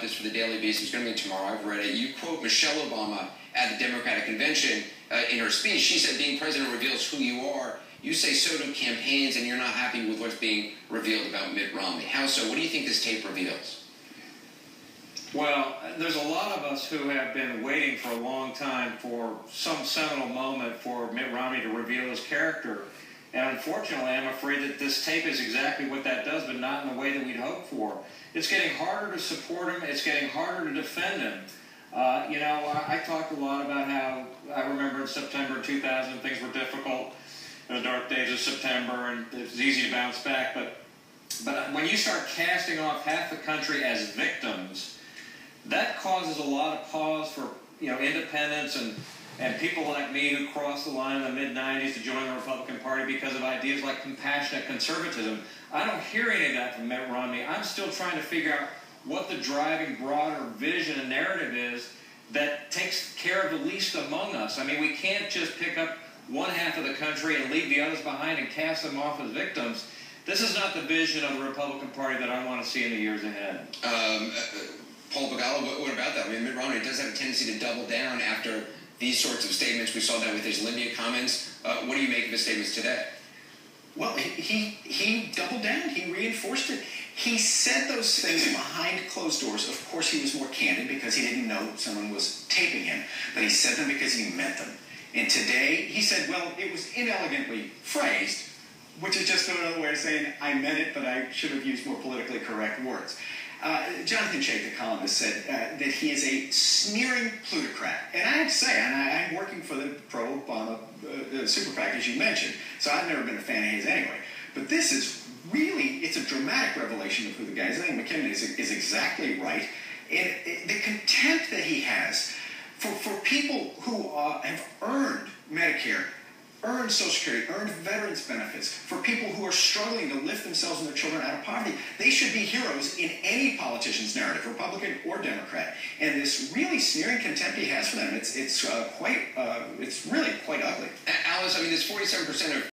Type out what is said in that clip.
this for the Daily Beast. It's going to be tomorrow. I've read it. You quote Michelle Obama at the Democratic Convention in her speech. She said, being president reveals who you are. You say so do campaigns, and you're not happy with what's being revealed about Mitt Romney. How so? What do you think this tape reveals? Well, there's a lot of us who have been waiting for a long time for some seminal moment for Mitt Romney to reveal his character. And unfortunately, I'm afraid that this tape is exactly what that does, but not in the way that we'd hoped for. It's getting harder to support him. It's getting harder to defend him. I talked a lot about how I remember in September 2000, things were difficult, the dark days of September, and it was easy to bounce back. But when you start casting off half the country as victims, that causes a lot of pause for independents and people like me who crossed the line in the mid-'90s to join the Republican Party because of ideas like compassionate conservatism. I don't hear any of that from Mitt Romney. I'm still trying to figure out what the driving broader vision and narrative is that takes care of the least among us. I mean, we can't just pick up one half of the country and leave the others behind and cast them off as victims. This is not the vision of the Republican Party that I want to see in the years ahead. Paul Begala, what about that? I mean, Mitt Romney does have a tendency to double down after these sorts of statements. We saw that with his Libya comments. What do you make of his statements today? Well, he doubled down. He reinforced it. He said those things behind closed doors. Of course, he was more candid because he didn't know someone was taping him. But he said them because he meant them. And today, he said, well, it was inelegantly phrased, which is just another way of saying, I meant it, but I should have used more politically correct words. Jonathan Chait, the columnist, said that he is a sneering plutocrat. And I have to say, and I'm working for the pro-Obama super PAC, as you mentioned, so I've never been a fan of his anyway. But this is really, it's a dramatic revelation of who the guy is. I think McKinnon is exactly right. And the contempt that he has for people who have earned Medicare, earned Social Security, earned veterans benefits, for people who are struggling to lift themselves and their children out of poverty. They should be heroes in any politician's narrative, Republican or Democrat. And this really sneering contempt he has for them, it's really quite ugly. Alice, I mean, there's 47% of